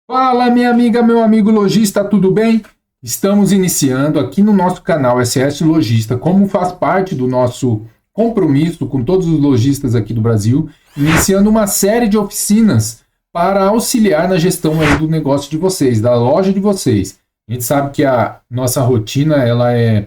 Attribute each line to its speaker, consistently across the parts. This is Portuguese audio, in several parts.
Speaker 1: Fala, minha amiga, meu amigo lojista, tudo bem? Estamos iniciando aqui no nosso canal SS Logista, como faz parte do nosso compromisso com todos os lojistas aqui do Brasil, iniciando uma série de oficinas para auxiliar na gestão aí do negócio de vocês, da loja de vocês. A gente sabe que a nossa rotina ela é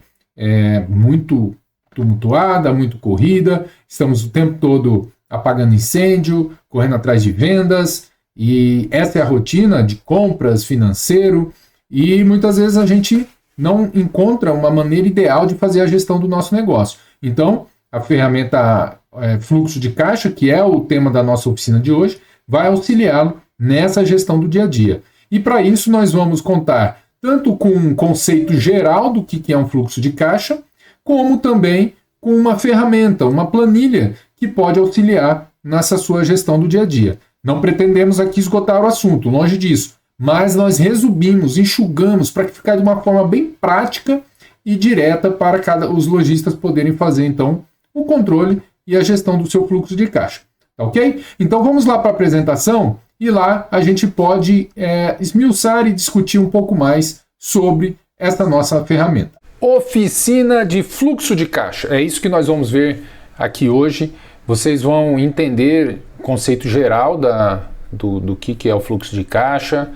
Speaker 1: muito tumultuada, muito corrida, estamos o tempo todo apagando incêndio, correndo atrás de vendas. E essa é a rotina de compras, financeiro, e muitas vezes a gente não encontra uma maneira ideal de fazer a gestão do nosso negócio. Então, a ferramenta fluxo de caixa, que é o tema da nossa oficina de hoje, vai auxiliá-lo nessa gestão do dia a dia. E para isso nós vamos contar tanto com um conceito geral do que é um fluxo de caixa, como também com uma ferramenta, uma planilha que pode auxiliar nessa sua gestão do dia a dia. Não pretendemos aqui esgotar o assunto, longe disso, mas nós resumimos, enxugamos para ficar de uma forma bem prática e direta para os lojistas poderem fazer, então, o controle e a gestão do seu fluxo de caixa. Tá ok? Então vamos lá para a apresentação e lá a gente pode esmiuçar e discutir um pouco mais sobre essa nossa ferramenta. Oficina de fluxo de caixa, é isso que nós vamos ver aqui hoje. Vocês vão entender o conceito geral do que é o fluxo de caixa,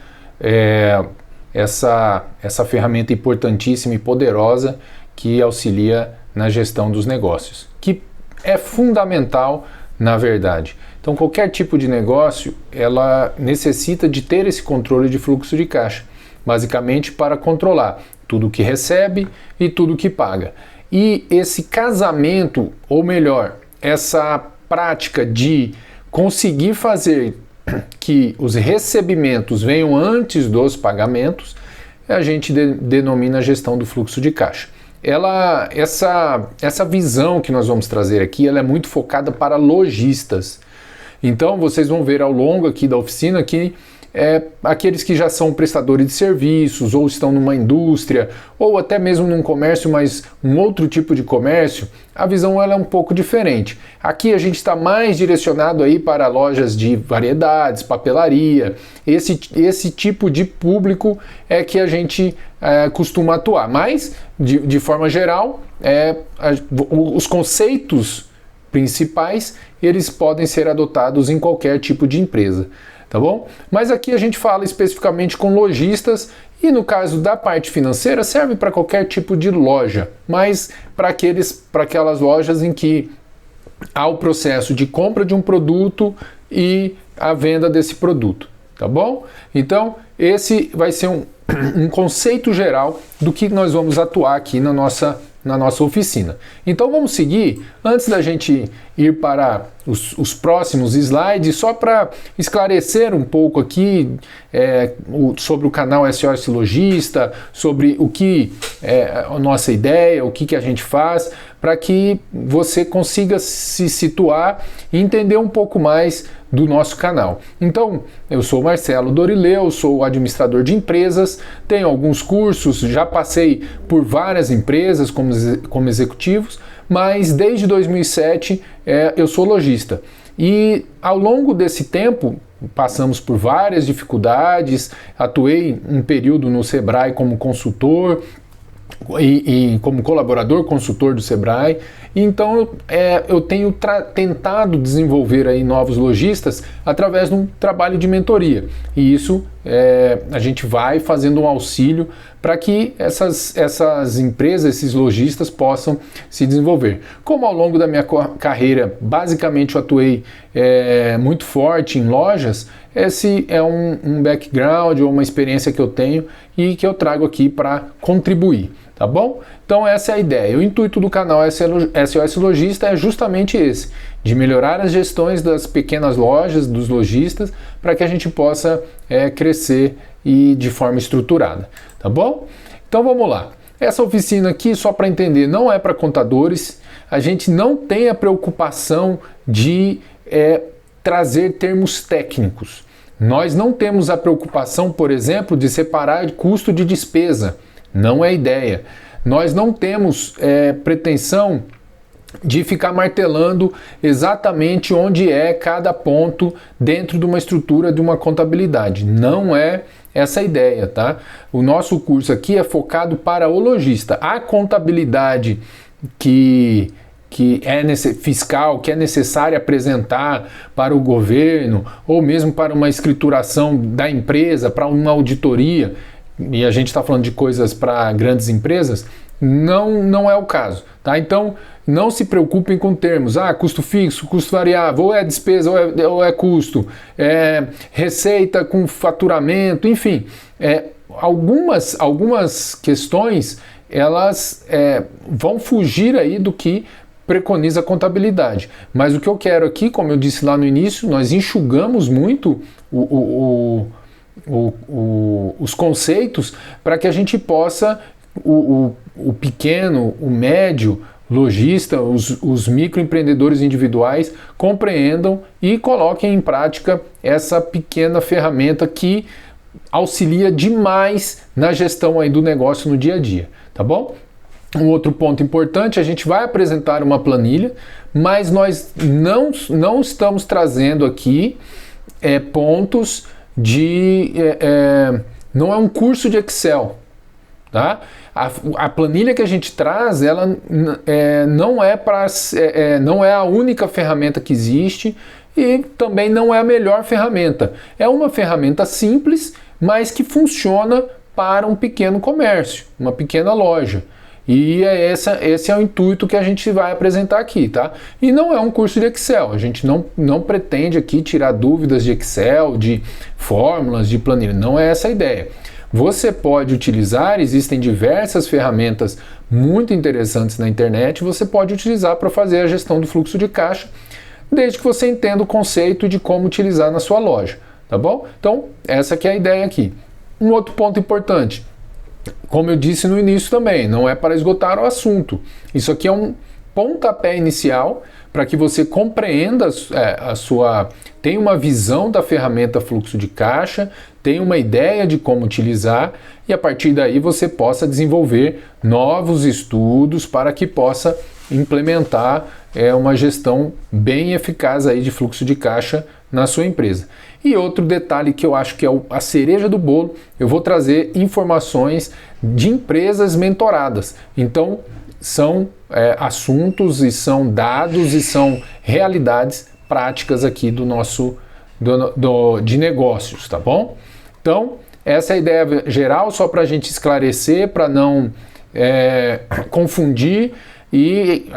Speaker 1: essa ferramenta importantíssima e poderosa que auxilia na gestão dos negócios, que é fundamental na verdade. Então qualquer tipo de negócio, ela necessita de ter esse controle de fluxo de caixa, basicamente para controlar tudo que recebe e tudo que paga. E esse casamento, ou melhor, essa prática de conseguir fazer que os recebimentos venham antes dos pagamentos, a gente denomina a gestão do fluxo de caixa. Essa visão que nós vamos trazer aqui, ela é muito focada para lojistas. Então vocês vão ver ao longo aqui da oficina que aqueles que já são prestadores de serviços, ou estão numa indústria, ou até mesmo num comércio, mas um outro tipo de comércio, a visão ela é um pouco diferente. Aqui a gente está mais direcionado aí para lojas de variedades, papelaria, esse tipo de público é que a gente costuma atuar, mas de forma geral, os conceitos principais, eles podem ser adotados em qualquer tipo de empresa. Tá bom? Mas aqui a gente fala especificamente com lojistas e no caso da parte financeira serve para qualquer tipo de loja, mas para aquelas lojas em que há o processo de compra de um produto e a venda desse produto, tá bom? Então esse vai ser um conceito geral do que nós vamos atuar aqui na nossa oficina. Então vamos seguir, antes da gente ir para os próximos slides, só para esclarecer um pouco aqui sobre o canal SOS Logista, sobre o que é a nossa ideia, o que a gente faz, para que você consiga se situar e entender um pouco mais do nosso canal. Então, eu sou Marcelo Dorileu, sou administrador de empresas, tenho alguns cursos, já passei por várias empresas como executivos, mas desde 2007 eu sou lojista. E ao longo desse tempo, passamos por várias dificuldades, atuei um período no Sebrae como consultor, e como colaborador consultor do Sebrae, então eu tenho tentado desenvolver aí novos lojistas através de um trabalho de mentoria, e isso a gente vai fazendo um auxílio para que essas empresas, esses lojistas possam se desenvolver. Como ao longo da minha carreira basicamente eu atuei muito forte em lojas, esse é um background ou uma experiência que eu tenho e que eu trago aqui para contribuir. Tá bom? Então essa é a ideia. O intuito do canal SOS Logista é justamente esse, de melhorar as gestões das pequenas lojas, dos lojistas, para que a gente possa crescer e de forma estruturada. Tá bom? Então vamos lá. Essa oficina aqui, só para entender, não é para contadores. A gente não tem a preocupação de trazer termos técnicos. Nós não temos a preocupação, por exemplo, de separar custo de despesa. Não é ideia. Nós não temos pretensão de ficar martelando exatamente onde é cada ponto dentro de uma estrutura de uma contabilidade. Não é essa a ideia, tá? O nosso curso aqui é focado para o lojista. A contabilidade que é fiscal, que é necessária apresentar para o governo, ou mesmo para uma escrituração da empresa, para uma auditoria, e a gente está falando de coisas para grandes empresas, não é o caso, tá? Então, não se preocupem com termos, custo fixo, custo variável, ou é despesa ou é custo, receita com faturamento, enfim, algumas questões, elas vão fugir aí do que preconiza a contabilidade. Mas o que eu quero aqui, como eu disse lá no início, nós enxugamos muito os conceitos para que a gente possa, o pequeno, o médio, lojista, os microempreendedores individuais compreendam e coloquem em prática essa pequena ferramenta que auxilia demais na gestão aí do negócio no dia a dia, tá bom? Um outro ponto importante, a gente vai apresentar uma planilha, mas nós não estamos trazendo aqui pontos de... não é um curso de Excel, tá? A planilha que a gente traz, ela não é a única ferramenta que existe e também não é a melhor ferramenta. É uma ferramenta simples, mas que funciona para um pequeno comércio, uma pequena loja. E esse é o intuito que a gente vai apresentar aqui, tá? E não é um curso de Excel, a gente não pretende aqui tirar dúvidas de Excel, de fórmulas, de planilha, não é essa a ideia. Você pode utilizar, existem diversas ferramentas muito interessantes na internet, você pode utilizar para fazer a gestão do fluxo de caixa, desde que você entenda o conceito de como utilizar na sua loja, tá bom? Então, essa que é a ideia aqui. Um outro ponto importante, como eu disse no início também, não é para esgotar o assunto. Isso aqui é um pontapé inicial para que você compreenda tenha uma visão da ferramenta fluxo de caixa, tenha uma ideia de como utilizar e a partir daí você possa desenvolver novos estudos para que possa implementar uma gestão bem eficaz aí de fluxo de caixa na sua empresa. E outro detalhe que eu acho que é a cereja do bolo, eu vou trazer informações de empresas mentoradas. Então, são assuntos e são dados e são realidades práticas aqui do nosso de negócios, tá bom? Então, essa é a ideia geral, só para a gente esclarecer, para não confundir. E,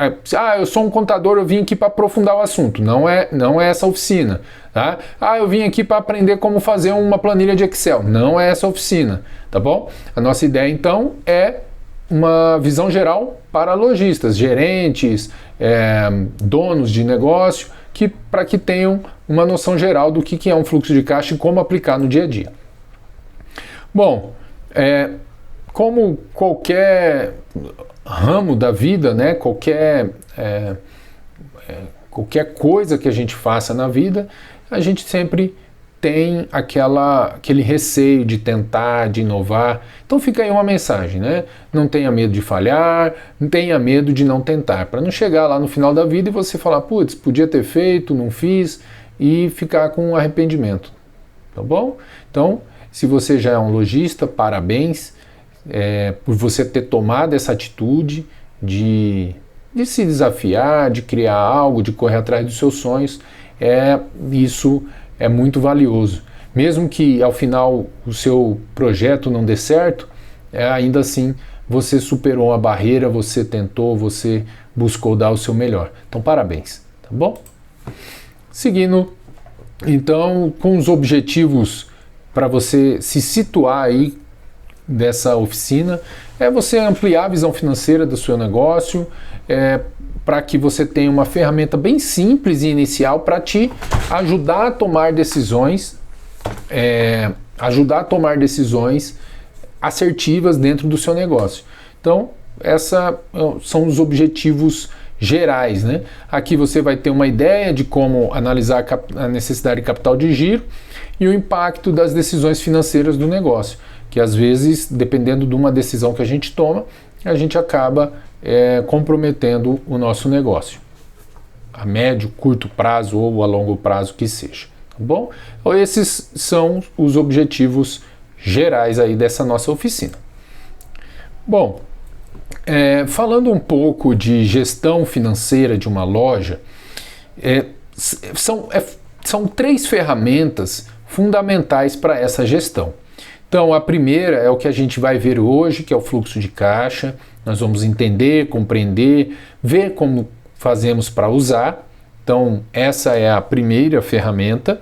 Speaker 1: eu sou um contador, eu vim aqui para aprofundar o assunto. Não é essa oficina. Tá? Eu vim aqui para aprender como fazer uma planilha de Excel. Não é essa oficina, tá bom? A nossa ideia, então, é uma visão geral para lojistas, gerentes, donos de negócio, para que tenham uma noção geral do que é um fluxo de caixa e como aplicar no dia a dia. Bom, como qualquer ramo da vida, né, qualquer coisa que a gente faça na vida, a gente sempre tem aquele receio de tentar, de inovar. Então fica aí uma mensagem, né? Não tenha medo de falhar, não tenha medo de não tentar, para não chegar lá no final da vida e você falar, putz, podia ter feito, não fiz, e ficar com arrependimento, tá bom? Então, se você já é um lojista, parabéns por você ter tomado essa atitude de se desafiar, de criar algo, de correr atrás dos seus sonhos. Isso é muito valioso. Mesmo que ao final o seu projeto não dê certo, ainda assim você superou a barreira, você tentou, você buscou dar o seu melhor. Então parabéns, tá bom? Seguindo, então, com os objetivos para você se situar aí dessa oficina, você ampliar a visão financeira do seu negócio, para que você tenha uma ferramenta bem simples e inicial para te ajudar a tomar decisões, assertivas dentro do seu negócio. Então, esses são os objetivos gerais, né? Aqui você vai ter uma ideia de como analisar a necessidade de capital de giro e o impacto das decisões financeiras do negócio, que às vezes, dependendo de uma decisão que a gente toma, a gente acaba comprometendo o nosso negócio, a médio, curto prazo ou a longo prazo que seja, tá bom? Então, esses são os objetivos gerais aí dessa nossa oficina. Bom, falando um pouco de gestão financeira de uma loja, são 3 ferramentas fundamentais para essa gestão. Então, a primeira é o que a gente vai ver hoje, que é o fluxo de caixa. Nós vamos entender, compreender, ver como fazemos para usar. Então, essa é a primeira ferramenta,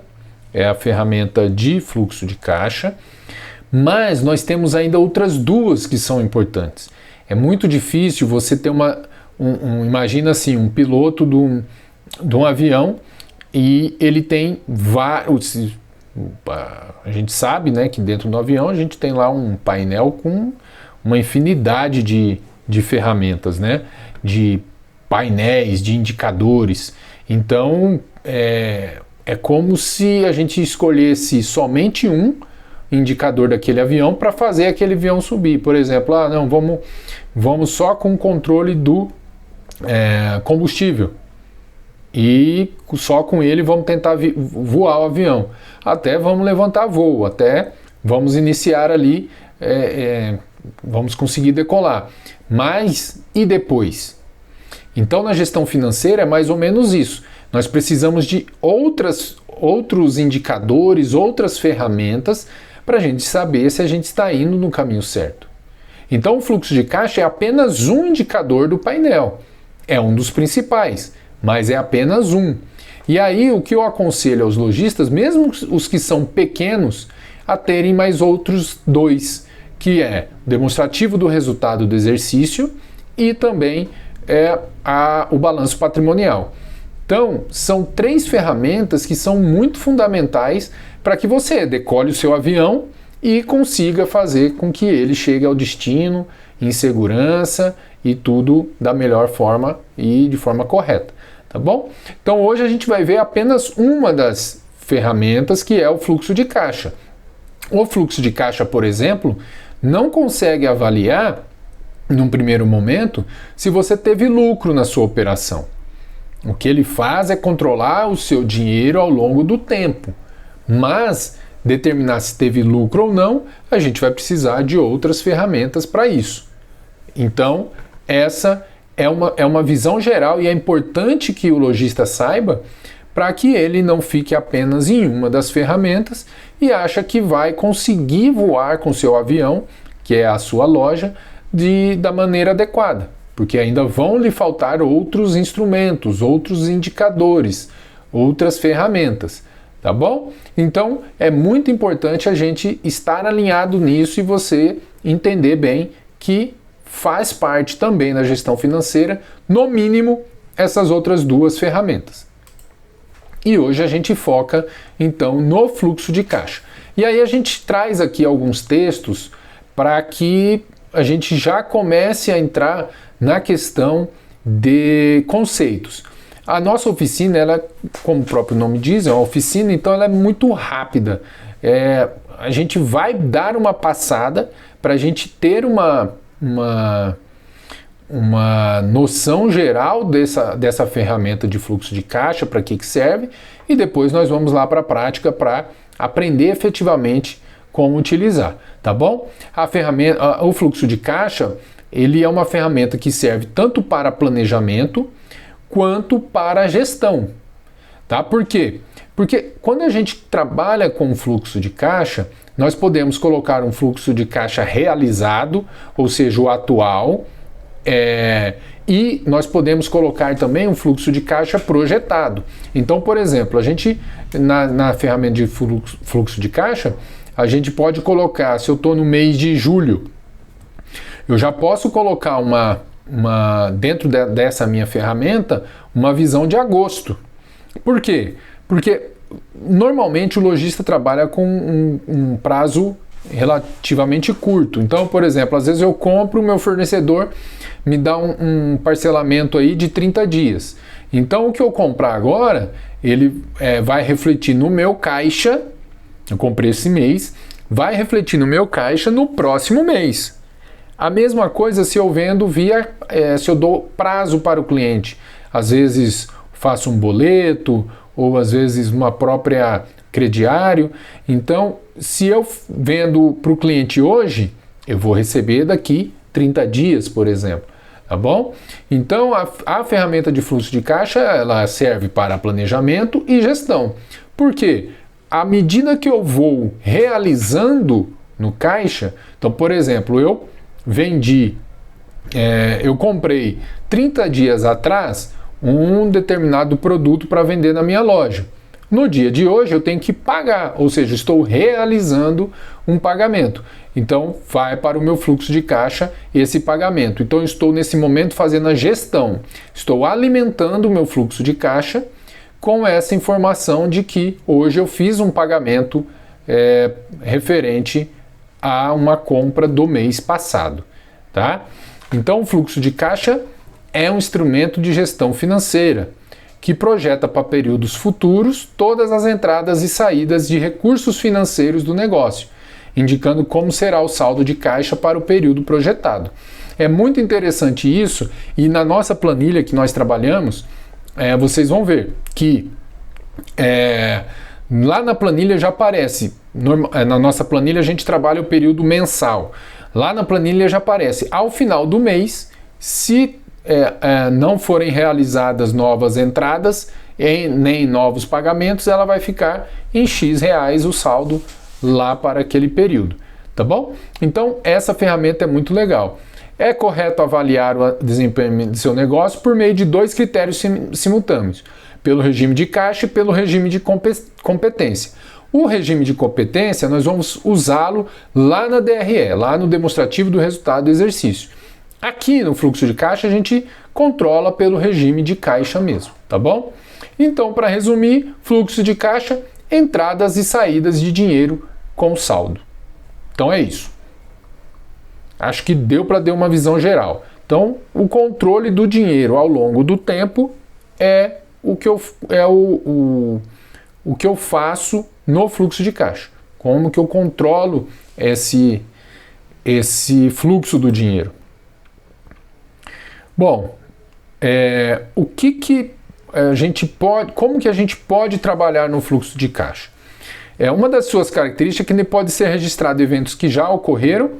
Speaker 1: é a ferramenta de fluxo de caixa. Mas nós temos ainda outras 2 que são importantes. É muito difícil você ter imagina assim, um piloto de um avião e ele tem vários. A gente sabe, né, que dentro do avião a gente tem lá um painel com uma infinidade de ferramentas, né, de painéis, de indicadores. Então, é como se a gente escolhesse somente um indicador daquele avião para fazer aquele avião subir. Por exemplo, não, vamos só com o controle do combustível. E só com ele vamos tentar voar o avião. Até vamos levantar voo, até vamos iniciar ali, vamos conseguir decolar. Mas e depois? Então, na gestão financeira é mais ou menos isso. Nós precisamos de outros indicadores, outras ferramentas para a gente saber se a gente está indo no caminho certo. Então, o fluxo de caixa é apenas um indicador do painel. É um dos principais, mas é apenas um. E aí, o que eu aconselho aos lojistas, mesmo os que são pequenos, a terem mais outros 2, que é demonstrativo do resultado do exercício e também o balanço patrimonial. Então, são 3 ferramentas que são muito fundamentais para que você decole o seu avião e consiga fazer com que ele chegue ao destino em segurança e tudo da melhor forma e de forma correta, tá bom? Então, hoje a gente vai ver apenas uma das ferramentas, que é o fluxo de caixa. O fluxo de caixa, por exemplo, não consegue avaliar, num primeiro momento, se você teve lucro na sua operação. O que ele faz é controlar o seu dinheiro ao longo do tempo, mas determinar se teve lucro ou não, a gente vai precisar de outras ferramentas para isso. Então, essa é uma visão geral e é importante que o lojista saiba para que ele não fique apenas em uma das ferramentas e acha que vai conseguir voar com seu avião, que é a sua loja, da maneira adequada, porque ainda vão lhe faltar outros instrumentos, outros indicadores, outras ferramentas, tá bom? Então, é muito importante a gente estar alinhado nisso e você entender bem que faz parte também da gestão financeira, no mínimo, essas outras 2 ferramentas. E hoje a gente foca, então, no fluxo de caixa. E aí a gente traz aqui alguns textos para que a gente já comece a entrar na questão de conceitos. A nossa oficina, ela, como o próprio nome diz, é uma oficina, então ela é muito rápida. A gente vai dar uma passada para a gente ter uma noção geral dessa ferramenta de fluxo de caixa, para que serve, e depois nós vamos lá para a prática para aprender efetivamente como utilizar, tá bom? O fluxo de caixa, ele é uma ferramenta que serve tanto para planejamento quanto para gestão, tá? Por quê? Porque quando a gente trabalha com fluxo de caixa, nós podemos colocar um fluxo de caixa realizado, ou seja, o atual, e nós podemos colocar também um fluxo de caixa projetado. Então, por exemplo, a gente, na ferramenta de fluxo de caixa, a gente pode colocar, se eu estou no mês de julho, eu já posso colocar dentro dessa minha ferramenta, uma visão de agosto. Por quê? Porque normalmente o lojista trabalha com um prazo relativamente curto. Então, por exemplo, às vezes eu compro, o meu fornecedor me dá um parcelamento aí de 30 dias. Então, o que eu comprar agora, ele vai refletir no meu caixa, eu comprei esse mês, vai refletir no meu caixa no próximo mês. A mesma coisa se eu vendo se eu dou prazo para o cliente. Às vezes faço um boleto, ou às vezes uma própria crediário. Então, se eu vendo para o cliente hoje, eu vou receber daqui 30 dias, por exemplo. Tá bom? Então, a ferramenta de fluxo de caixa, ela serve para planejamento e gestão. Por quê? À medida que eu vou realizando no caixa, então, por exemplo, eu comprei 30 dias atrás um determinado produto para vender na minha loja. No dia de hoje eu tenho que pagar, ou seja, estou realizando um pagamento. Então vai para o meu fluxo de caixa esse pagamento. Então eu estou nesse momento fazendo a gestão. Estou alimentando o meu fluxo de caixa com essa informação de que hoje eu fiz um pagamento referente a uma compra do mês passado, tá? Então o fluxo de caixa é um instrumento de gestão financeira que projeta para períodos futuros todas as entradas e saídas de recursos financeiros do negócio, indicando como será o saldo de caixa para o período projetado. É muito interessante isso, e na nossa planilha que nós trabalhamos, vocês vão ver que lá na planilha já aparece, na nossa planilha a gente trabalha o período mensal. Lá na planilha já aparece ao final do mês, se não forem realizadas novas entradas nem novos pagamentos, ela vai ficar em X reais o saldo lá para aquele período, tá bom? Então essa ferramenta é muito legal. É correto avaliar o desempenho do seu negócio por meio de 2 critérios simultâneos, pelo regime de caixa e pelo regime de competência. O regime de competência nós vamos usá-lo lá na DRE, lá no demonstrativo do resultado do exercício. Aqui no fluxo de caixa a gente controla pelo regime de caixa mesmo, tá bom? Então, para resumir, fluxo de caixa, entradas e saídas de dinheiro com saldo. Então é isso. Acho que deu para dar uma visão geral. Então, o controle do dinheiro ao longo do tempo é o que eu faço no fluxo de caixa. Como que eu controlo esse fluxo do dinheiro? Bom, como que a gente pode trabalhar no fluxo de caixa? Uma das suas características é que ele pode ser registrado eventos que já ocorreram,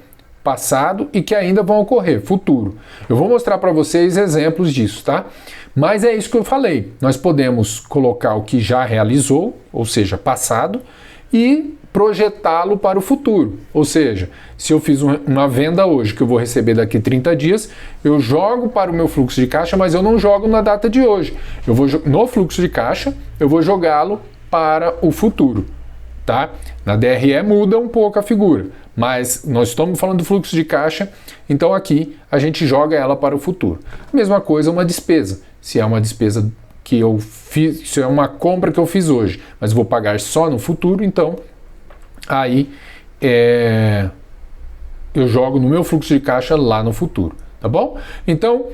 Speaker 1: passado e que ainda vão ocorrer, futuro. Eu vou mostrar para vocês exemplos disso, tá? Mas é isso que eu falei. Nós podemos colocar o que já realizou, ou seja, passado, e projetá-lo para o futuro. Ou seja, se eu fiz uma venda hoje que eu vou receber daqui 30 dias, eu jogo para o meu fluxo de caixa, mas eu não jogo na data de hoje. No fluxo de caixa, eu vou jogá-lo para o futuro, tá? Na DRE muda um pouco a figura, mas nós estamos falando do fluxo de caixa, então aqui a gente joga ela para o futuro. Mesma coisa uma despesa. Se é uma despesa que eu fiz, se é uma compra que eu fiz hoje, mas vou pagar só no futuro, então aí eu jogo no meu fluxo de caixa lá no futuro, tá bom? Então,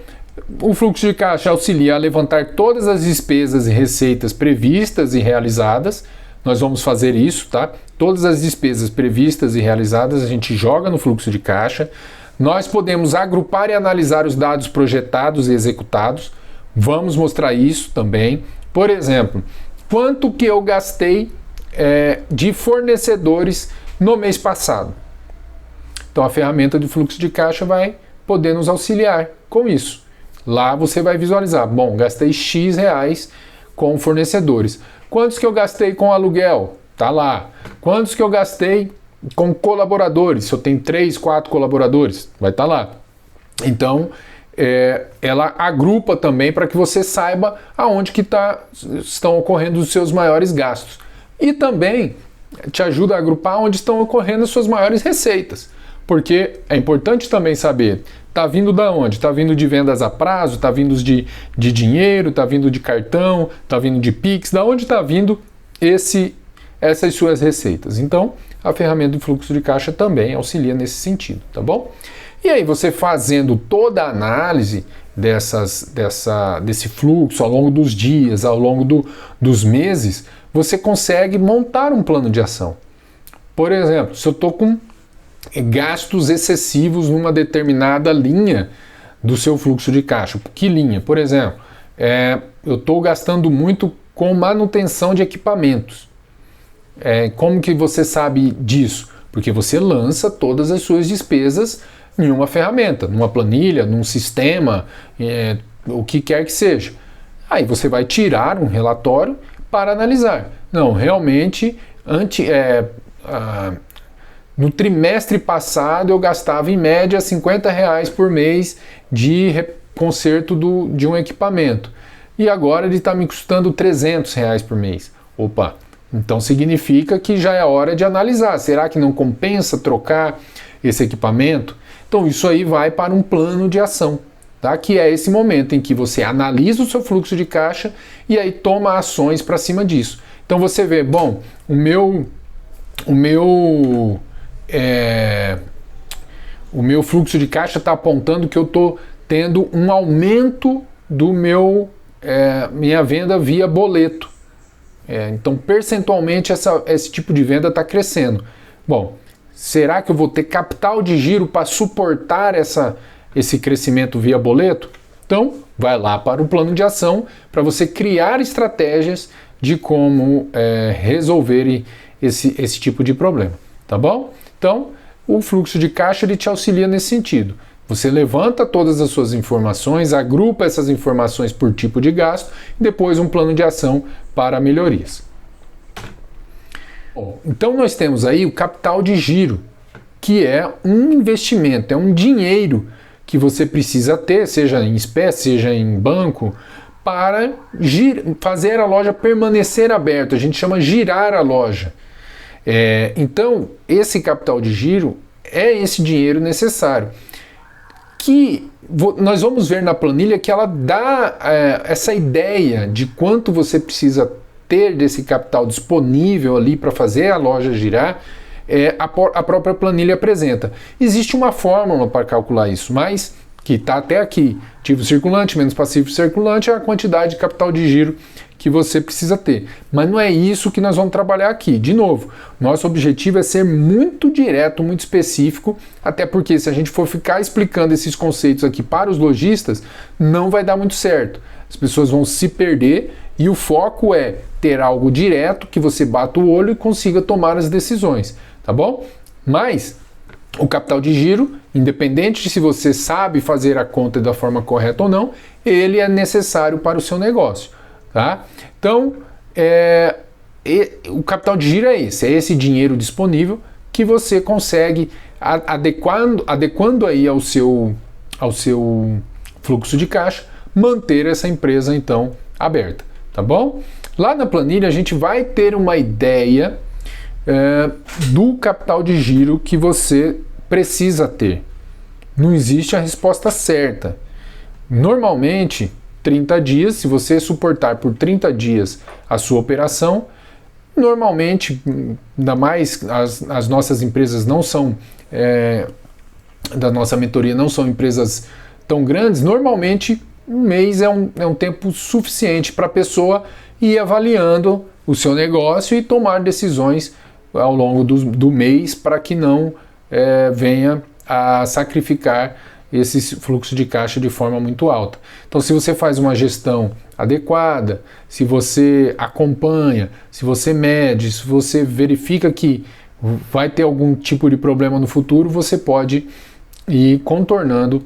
Speaker 1: o fluxo de caixa auxilia a levantar todas as despesas e receitas previstas e realizadas. Nós vamos fazer isso, tá? Todas as despesas previstas e realizadas a gente joga no fluxo de caixa. Nós podemos agrupar e analisar os dados projetados e executados. Vamos mostrar isso também. Por exemplo, quanto que eu gastei de fornecedores no mês passado? Então a ferramenta de fluxo de caixa vai poder nos auxiliar com isso. Lá você vai visualizar, bom, gastei X reais com fornecedores. Quantos que eu gastei com aluguel? Tá lá. Quantos que eu gastei com colaboradores? Se eu tenho 3, 4 colaboradores, vai estar lá. Então, ela agrupa também para que você saiba aonde que estão ocorrendo os seus maiores gastos. E também te ajuda a agrupar onde estão ocorrendo as suas maiores receitas. Porque é importante também saber, está vindo da onde? Está vindo de vendas a prazo, está vindo de dinheiro, está vindo de cartão, está vindo de Pix, da onde está vindo essas suas receitas? Então, a ferramenta de fluxo de caixa também auxilia nesse sentido, tá bom? E aí, você fazendo toda a análise desse fluxo ao longo dos dias, ao longo dos meses, você consegue montar um plano de ação. Por exemplo, se eu estou com gastos excessivos numa determinada linha do seu fluxo de caixa. Que linha? Por exemplo, eu estou gastando muito com manutenção de equipamentos. Como que você sabe disso? Porque você lança todas as suas despesas em uma ferramenta, numa planilha, num sistema, o que quer que seja. Aí você vai tirar um relatório para analisar. Não, realmente, no trimestre passado eu gastava em média R$50 por mês de conserto de um equipamento. E agora ele está me custando R$300 por mês. Opa! Então significa que já é hora de analisar. Será que não compensa trocar esse equipamento? Então isso aí vai para um plano de ação, tá? Que é esse momento em que você analisa o seu fluxo de caixa e aí toma ações para cima disso. Então você vê, bom, o meu fluxo de caixa está apontando que eu estou tendo um aumento do minha venda via boleto. Então, percentualmente, esse tipo de venda está crescendo. Bom, será que eu vou ter capital de giro para suportar esse crescimento via boleto? Então, vai lá para o plano de ação para você criar estratégias de como resolver esse tipo de problema, tá bom? Então, o fluxo de caixa ele te auxilia nesse sentido. Você levanta todas as suas informações, agrupa essas informações por tipo de gasto e depois um plano de ação para melhorias. Bom, então nós temos aí o capital de giro, que é um investimento, é um dinheiro que você precisa ter, seja em espécie, seja em banco, para fazer a loja permanecer aberta. A gente chama girar a loja. Então, esse capital de giro é esse dinheiro necessário. Que nós vamos ver na planilha que ela dá essa ideia de quanto você precisa ter desse capital disponível ali para fazer a loja girar. A própria planilha apresenta. Existe uma fórmula para calcular isso, mas que está até aqui. Ativo circulante menos passivo circulante é a quantidade de capital de giro que você precisa ter. Mas não é isso que nós vamos trabalhar aqui. De novo, nosso objetivo é ser muito direto, muito específico, até porque se a gente for ficar explicando esses conceitos aqui para os lojistas, não vai dar muito certo. As pessoas vão se perder e o foco é ter algo direto que você bata o olho e consiga tomar as decisões, tá bom? Mas o capital de giro, independente de se você sabe fazer a conta da forma correta ou não, ele é necessário para o seu negócio. Tá? Então, o capital de giro é esse dinheiro disponível que você consegue, adequando aí ao seu fluxo de caixa, manter essa empresa então aberta, tá bom? Lá na planilha a gente vai ter uma ideia do capital de giro que você precisa ter. Não existe a resposta certa. Normalmente, 30 dias, se você suportar por 30 dias a sua operação, normalmente, ainda mais as nossas empresas não são, da nossa mentoria não são empresas tão grandes, normalmente um mês é um tempo suficiente para a pessoa ir avaliando o seu negócio e tomar decisões ao longo do mês para que não venha a sacrificar esse fluxo de caixa de forma muito alta. Então, se você faz uma gestão adequada, se você acompanha, se você mede, se você verifica que vai ter algum tipo de problema no futuro, você pode ir contornando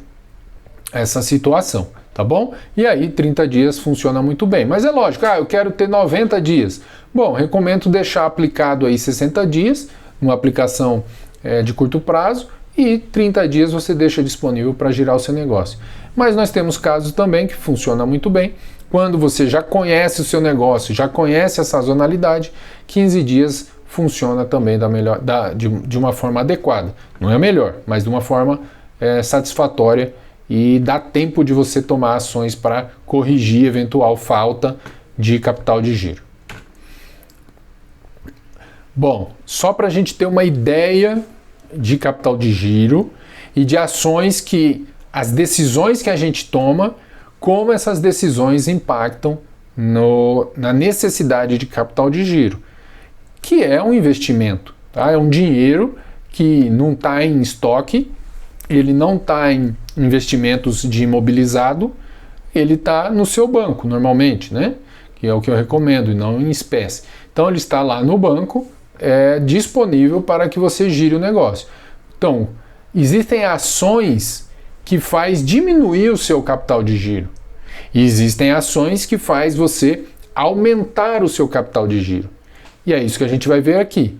Speaker 1: essa situação, tá bom? E aí 30 dias funciona muito bem. Mas é lógico, eu quero ter 90 dias. Bom, recomendo deixar aplicado aí 60 dias, uma aplicação de curto prazo, e 30 dias você deixa disponível para girar o seu negócio. Mas nós temos casos também que funciona muito bem, quando você já conhece o seu negócio, já conhece a sazonalidade, 15 dias funciona também de uma forma adequada. Não é melhor, mas de uma forma satisfatória e dá tempo de você tomar ações para corrigir eventual falta de capital de giro. Bom, só para a gente ter uma ideia de capital de giro e de ações as decisões que a gente toma, como essas decisões impactam na necessidade de capital de giro, que é um investimento, tá? É um dinheiro que não está em estoque, ele não está em investimentos de imobilizado, ele está no seu banco, normalmente, né? Que é o que eu recomendo, e não em espécie. Então ele está lá no banco, disponível para que você gire o negócio. Então, existem ações que faz diminuir o seu capital de giro. E existem ações que faz você aumentar o seu capital de giro. E é isso que a gente vai ver aqui.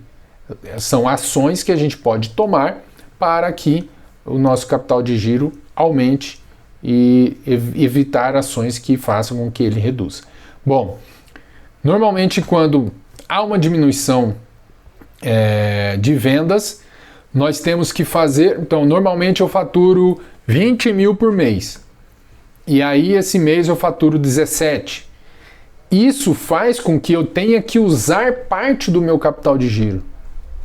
Speaker 1: São ações que a gente pode tomar para que o nosso capital de giro aumente e evitar ações que façam com que ele reduza. Bom, normalmente quando há uma diminuição de vendas, nós temos que fazer... Então, normalmente eu faturo 20 mil por mês. E aí esse mês eu faturo 17. Isso faz com que eu tenha que usar parte do meu capital de giro.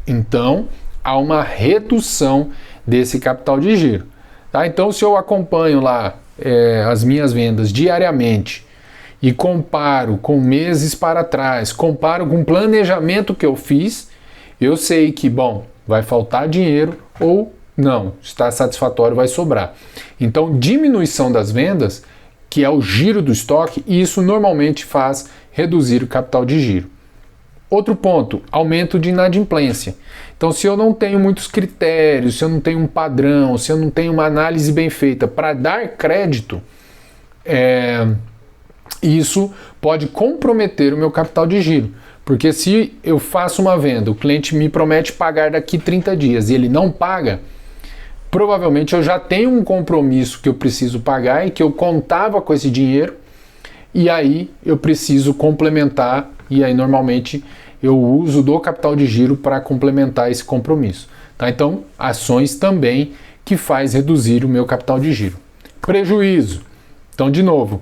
Speaker 1: Então, há uma redução desse capital de giro. Tá? Então, se eu acompanho lá as minhas vendas diariamente e comparo com meses para trás, comparo com o planejamento que eu fiz, eu sei que, bom, vai faltar dinheiro ou não, está satisfatório, vai sobrar. Então, diminuição das vendas, que é o giro do estoque, isso normalmente faz reduzir o capital de giro. Outro ponto, aumento de inadimplência. Então, se eu não tenho muitos critérios, se eu não tenho um padrão, se eu não tenho uma análise bem feita para dar crédito, isso pode comprometer o meu capital de giro. Porque se eu faço uma venda, o cliente me promete pagar daqui 30 dias e ele não paga, provavelmente eu já tenho um compromisso que eu preciso pagar e que eu contava com esse dinheiro, e aí eu preciso complementar, e aí normalmente eu uso do capital de giro para complementar esse compromisso. Tá? Então, ações também que faz reduzir o meu capital de giro. Prejuízo. Então, de novo,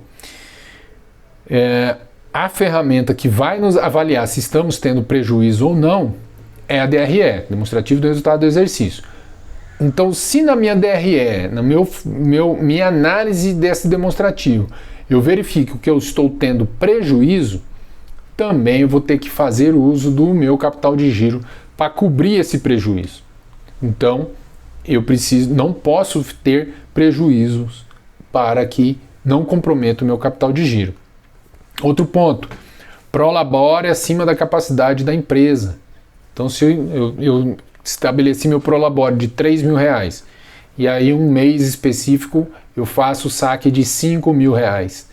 Speaker 1: a ferramenta que vai nos avaliar se estamos tendo prejuízo ou não é a DRE, demonstrativo do resultado do exercício. Então, se na minha DRE, na minha análise desse demonstrativo, eu verifico que eu estou tendo prejuízo, também eu vou ter que fazer uso do meu capital de giro para cobrir esse prejuízo. Então, não posso ter prejuízos para que não comprometa o meu capital de giro. Outro ponto, prolabore acima da capacidade da empresa. Então, se eu estabeleci meu prolabore de R$3.000 e aí um mês específico eu faço o saque de R$5.000.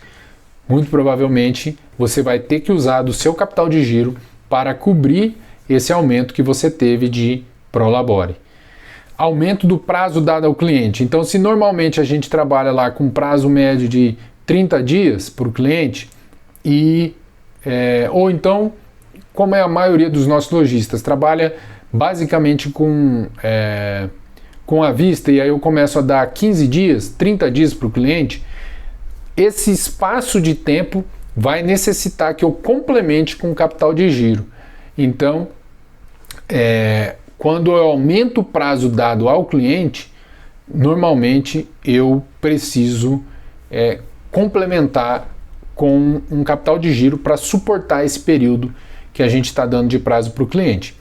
Speaker 1: Muito provavelmente você vai ter que usar do seu capital de giro para cobrir esse aumento que você teve de prolabore. Aumento do prazo dado ao cliente. Então, se normalmente a gente trabalha lá com prazo médio de 30 dias para o cliente, ou então, como é a maioria dos nossos lojistas, trabalha basicamente com à vista, e aí eu começo a dar 15 dias, 30 dias para o cliente, esse espaço de tempo vai necessitar que eu complemente com capital de giro. Então, quando eu aumento o prazo dado ao cliente, normalmente eu preciso complementar com um capital de giro para suportar esse período que a gente está dando de prazo para o cliente.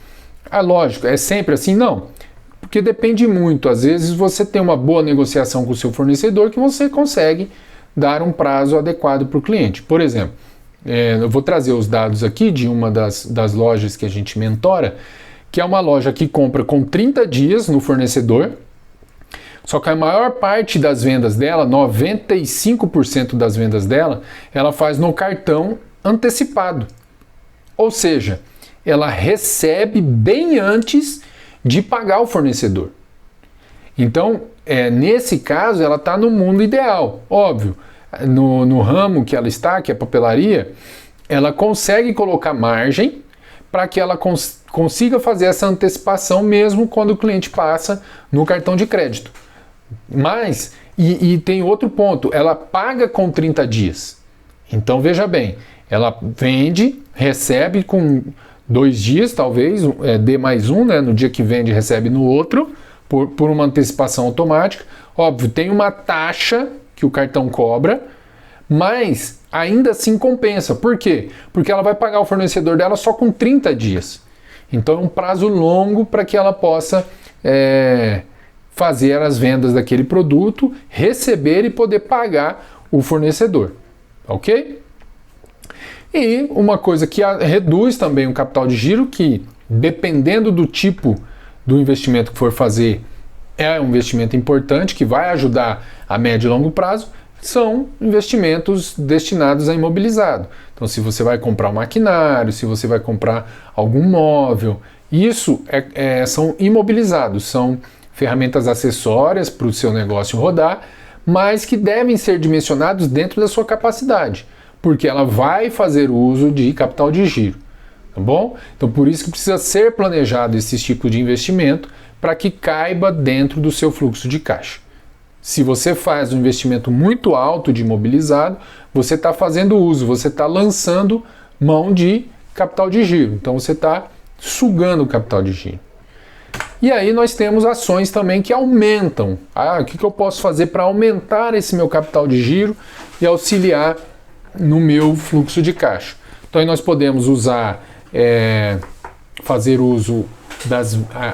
Speaker 1: Lógico, é sempre assim? Não, porque depende muito. Às vezes você tem uma boa negociação com o seu fornecedor que você consegue dar um prazo adequado para o cliente. Por exemplo, eu vou trazer os dados aqui de uma das lojas que a gente mentora, que é uma loja que compra com 30 dias no fornecedor, só que a maior parte das vendas dela, 95% das vendas dela, ela faz no cartão antecipado. Ou seja, ela recebe bem antes de pagar o fornecedor. Então, nesse caso, ela está no mundo ideal. Óbvio, no ramo que ela está, que é papelaria, ela consegue colocar margem para que ela consiga fazer essa antecipação mesmo quando o cliente passa no cartão de crédito. Mas, e tem outro ponto, ela paga com 30 dias. Então, veja bem, ela vende, recebe com 2 dias, talvez, dê mais um, né? No dia que vende, recebe no outro, por uma antecipação automática. Óbvio, tem uma taxa que o cartão cobra, mas ainda assim compensa. Por quê? Porque ela vai pagar o fornecedor dela só com 30 dias. Então é um prazo longo para que ela possa fazer as vendas daquele produto, receber e poder pagar o fornecedor, ok? E uma coisa que reduz também o capital de giro, que dependendo do tipo do investimento que for fazer, é um investimento importante que vai ajudar a médio e longo prazo, são investimentos destinados a imobilizado. Então, se você vai comprar um maquinário, se você vai comprar algum móvel, isso são imobilizados, são ferramentas acessórias para o seu negócio rodar, mas que devem ser dimensionados dentro da sua capacidade, porque ela vai fazer uso de capital de giro, tá bom? Então, por isso que precisa ser planejado esse tipo de investimento para que caiba dentro do seu fluxo de caixa. Se você faz um investimento muito alto de imobilizado, você está fazendo uso, você está lançando mão de capital de giro. Então você está sugando o capital de giro. E aí nós temos ações também que aumentam. O que eu posso fazer para aumentar esse meu capital de giro e auxiliar no meu fluxo de caixa? Então aí nós podemos usar, fazer uso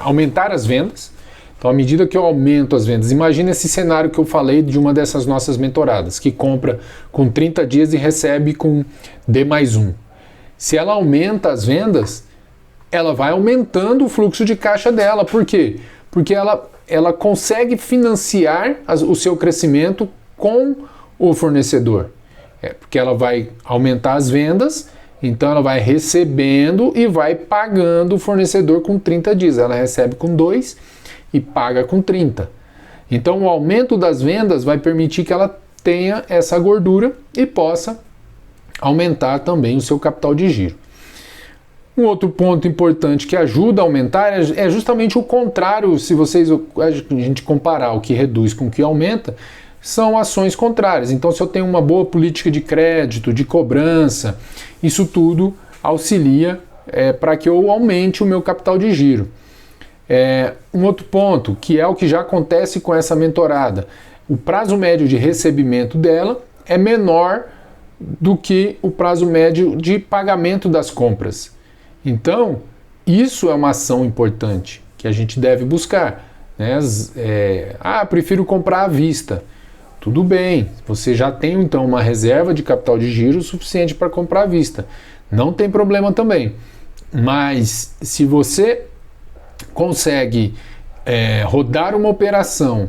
Speaker 1: aumentar as vendas. Então, à medida que eu aumento as vendas, imagina esse cenário que eu falei de uma dessas nossas mentoradas, que compra com 30 dias e recebe com D+1. Se ela aumenta as vendas, ela vai aumentando o fluxo de caixa dela. Por quê? Porque ela consegue financiar o seu crescimento com o fornecedor. Porque ela vai aumentar as vendas, então ela vai recebendo e vai pagando o fornecedor com 30 dias. Ela recebe com 2 e paga com 30. Então o aumento das vendas vai permitir que ela tenha essa gordura e possa aumentar também o seu capital de giro. Um outro ponto importante que ajuda a aumentar é justamente o contrário. Se a gente comparar o que reduz com o que aumenta, são ações contrárias. Então, se eu tenho uma boa política de crédito, de cobrança, isso tudo auxilia para que eu aumente o meu capital de giro. Um outro ponto, que é o que já acontece com essa mentorada, o prazo médio de recebimento dela é menor do que o prazo médio de pagamento das compras. Então, isso é uma ação importante que a gente deve buscar, né? Prefiro comprar à vista. Tudo bem, você já tem então uma reserva de capital de giro suficiente para comprar à vista. Não tem problema também. Mas se você consegue rodar uma operação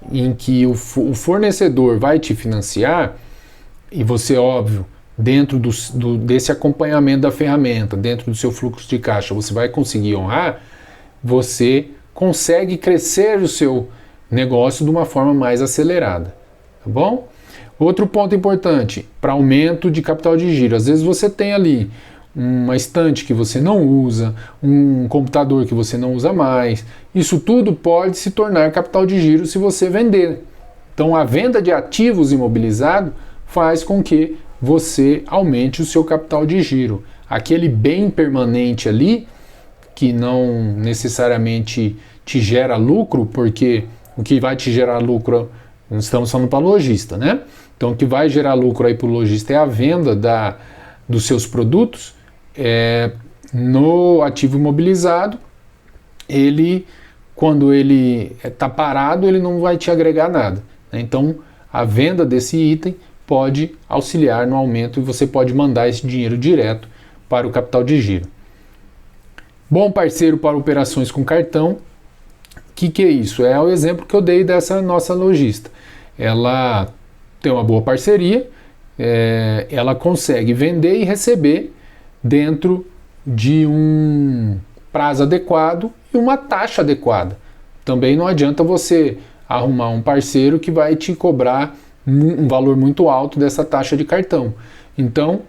Speaker 1: em que o fornecedor vai te financiar, e você, óbvio, dentro desse acompanhamento da ferramenta, dentro do seu fluxo de caixa, você vai conseguir honrar, você consegue crescer o seu negócio de uma forma mais acelerada, tá bom? Outro ponto importante, para aumento de capital de giro, às vezes você tem ali uma estante que você não usa, um computador que você não usa mais, isso tudo pode se tornar capital de giro se você vender. Então a venda de ativos imobilizados faz com que você aumente o seu capital de giro. Aquele bem permanente ali, que não necessariamente te gera lucro, porque o que vai te gerar lucro, nós estamos falando para lojista, né? Então o que vai gerar lucro aí para o lojista é a venda dos seus produtos. No ativo imobilizado, quando ele está parado, ele não vai te agregar nada, né? Então a venda desse item pode auxiliar no aumento e você pode mandar esse dinheiro direto para o capital de giro. Bom parceiro para operações com cartão. O que é isso? É o exemplo que eu dei dessa nossa lojista. Ela tem uma boa parceria, ela consegue vender e receber dentro de um prazo adequado e uma taxa adequada. Também não adianta você arrumar um parceiro que vai te cobrar um valor muito alto dessa taxa de cartão. Então,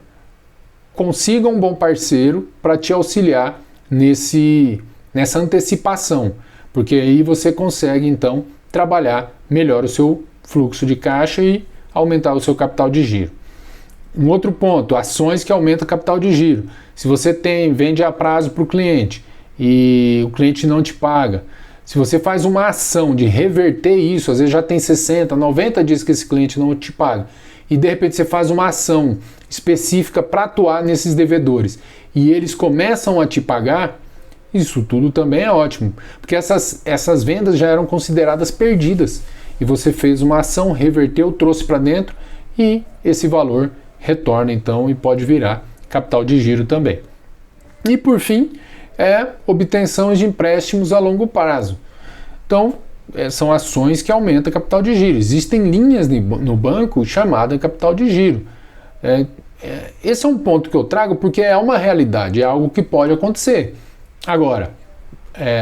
Speaker 1: consiga um bom parceiro para te auxiliar nessa antecipação, porque aí você consegue então trabalhar melhor o seu fluxo de caixa e aumentar o seu capital de giro. Um outro ponto, ações que aumentam o capital de giro. Se você vende a prazo para o cliente e o cliente não te paga, se você faz uma ação de reverter isso, às vezes já tem 60, 90 dias que esse cliente não te paga, e de repente você faz uma ação específica para atuar nesses devedores, e eles começam a te pagar, Isso tudo também é ótimo, porque essas vendas já eram consideradas perdidas e você fez uma ação, reverteu, trouxe para dentro e esse valor retorna então e pode virar capital de giro também. E por fim, obtenção de empréstimos a longo prazo. Então, são ações que aumentam capital de giro. Existem linhas no banco chamadas capital de giro. Esse é um ponto que eu trago porque é uma realidade, é algo que pode acontecer. Agora,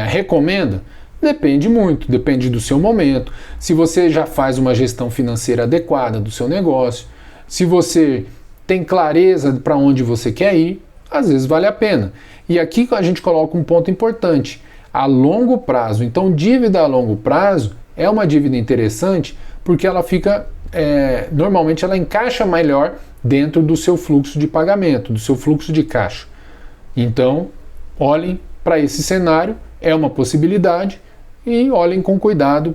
Speaker 1: recomenda? Depende muito, depende do seu momento. Se você já faz uma gestão financeira adequada do seu negócio, se você tem clareza para onde você quer ir, às vezes vale a pena. E aqui a gente coloca um ponto importante, a longo prazo. Então, dívida a longo prazo é uma dívida interessante porque ela fica, normalmente ela encaixa melhor dentro do seu fluxo de pagamento, do seu fluxo de caixa. Então, olhem para esse cenário, é uma possibilidade e olhem com cuidado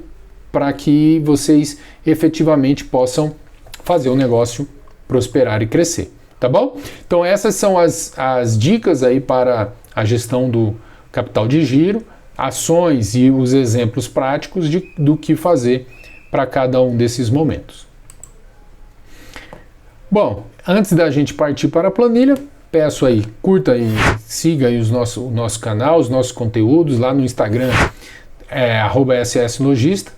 Speaker 1: para que vocês efetivamente possam fazer o negócio prosperar e crescer, tá bom? Então essas são as dicas aí para a gestão do capital de giro, ações e os exemplos práticos do que fazer para cada um desses momentos. Bom, antes da gente partir para a planilha, peço aí, curta e siga aí o nosso canal, os nossos conteúdos lá no Instagram, @sslogista,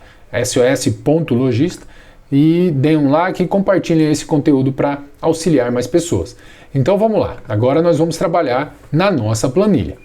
Speaker 1: sos.logista, e deem um like e compartilhem esse conteúdo para auxiliar mais pessoas. Então vamos lá, agora nós vamos trabalhar na nossa planilha.